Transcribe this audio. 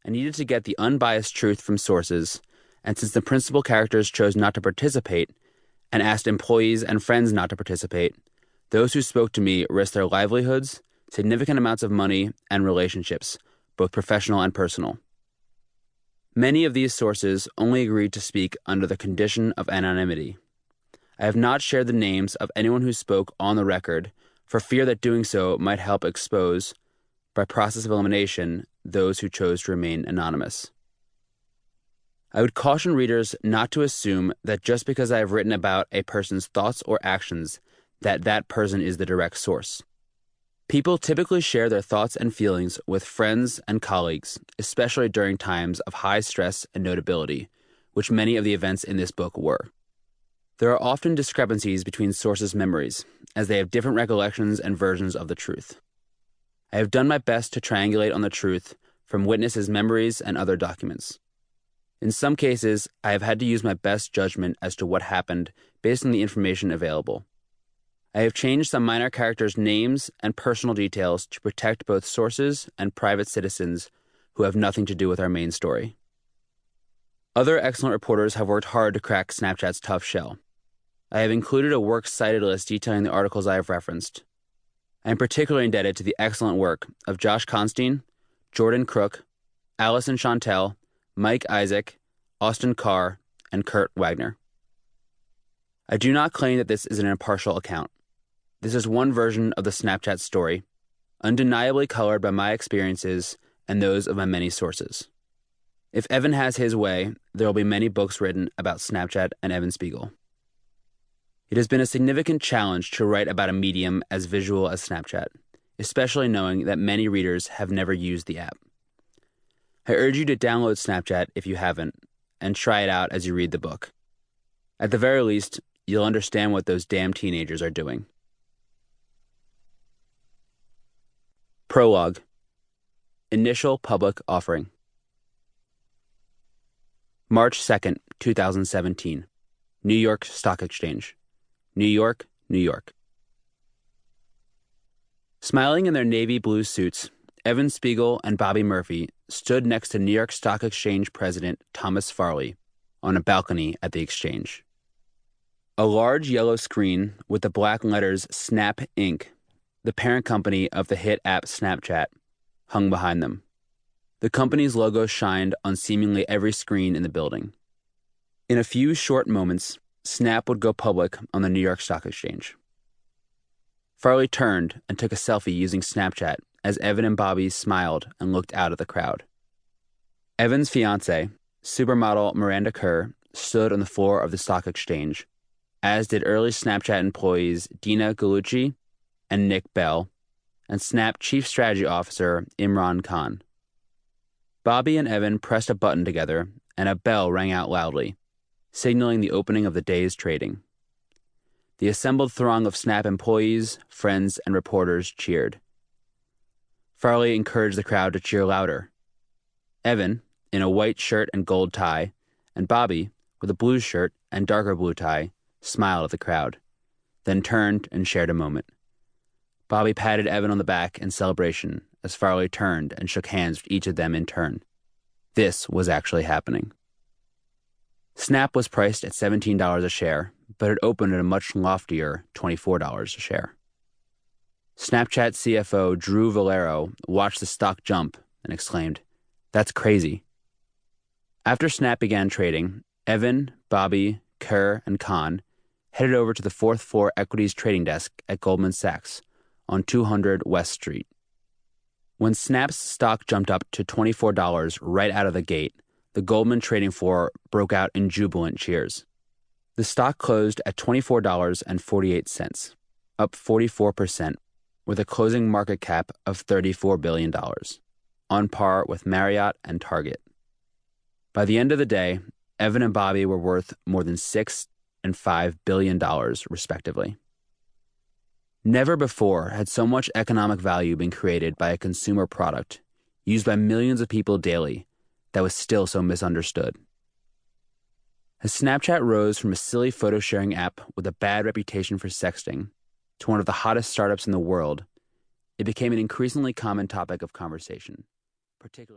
I needed to get the unbiased truth from sources, and since the principal characters chose not to participate and asked employees and friends not to participate, those who spoke to me risked their livelihoods, significant amounts of money, and relationships, both professional and personal. Many of these sources only agreed to speak under the condition of anonymity. I have not shared the names of anyone who spoke on the record for fear that doing so might help expose, by process of elimination, those who chose to remain anonymous. I would caution readers not to assume that just because I have written about a person's thoughts or actions, that person is the direct source. People typically share their thoughts and feelings with friends and colleagues, especially during times of high stress and notability, which many of the events in this book were. There are often discrepancies between sources' memories, as they have different recollections and versions of the truth. I have done my best to triangulate on the truth from witnesses' memories and other documents. In some cases, I have had to use my best judgment as to what happened based on the information available. I have changed some minor characters' names and personal details to protect both sources and private citizens who have nothing to do with our main story. Other excellent reporters have worked hard to crack Snapchat's tough shell. I have included a works cited list detailing the articles I have referenced. I am particularly indebted to the excellent work of Josh Constein, Jordan Crook, Allison Chantel, Mike Isaac, Austin Carr, and Kurt Wagner. I do not claim that this is an impartial account. This is one version of the Snapchat story, undeniably colored by my experiences and those of my many sources. If Evan has his way, there will be many books written about Snapchat and Evan Spiegel. It has been a significant challenge to write about a medium as visual as Snapchat, especially knowing that many readers have never used the app. I urge you to download Snapchat if you haven't, and try it out as you read the book. At the very least, you'll understand what those damn teenagers are doing. Prologue. Initial public offering. March 2nd, 2017. New York Stock Exchange. New York, New York. Smiling in their navy blue suits, Evan Spiegel and Bobby Murphy stood next to New York Stock Exchange President Thomas Farley on a balcony at the exchange. A large yellow screen with the black letters Snap Inc., the parent company of the hit app Snapchat, hung behind them. The company's logo shined on seemingly every screen in the building. In a few short moments, Snap would go public on the New York Stock Exchange. Farley turned and took a selfie using Snapchat as Evan and Bobby smiled and looked out at the crowd. Evan's fiancée, supermodel Miranda Kerr, stood on the floor of the stock exchange, as did early Snapchat employees Dina Galucci and Nick Bell, and Snap Chief Strategy Officer Imran Khan. Bobby and Evan pressed a button together, and a bell rang out loudly, signaling the opening of the day's trading. The assembled throng of Snap employees, friends, and reporters cheered. Farley encouraged the crowd to cheer louder. Evan, in a white shirt and gold tie, and Bobby, with a blue shirt and darker blue tie, smiled at the crowd, then turned and shared a moment. Bobby patted Evan on the back in celebration as Farley turned and shook hands with each of them in turn. This was actually happening. Snap was priced at $17 a share, but it opened at a much loftier $24 a share. Snapchat CFO Drew Valero watched the stock jump and exclaimed, "That's crazy." After Snap began trading, Evan, Bobby, Kerr, and Khan headed over to the fourth floor equities trading desk at Goldman Sachs on 200 West Street. When Snap's stock jumped up to $24 right out of the gate, the Goldman trading floor broke out in jubilant cheers. The stock closed at $24.48, up 44%, with a closing market cap of $34 billion, on par with Marriott and Target. By the end of the day, Evan and Bobby were worth more than $6 and $5 billion, respectively. Never before had so much economic value been created by a consumer product used by millions of people daily that was still so misunderstood. As Snapchat rose from a silly photo-sharing app with a bad reputation for sexting to one of the hottest startups in the world, it became an increasingly common topic of conversation, particularly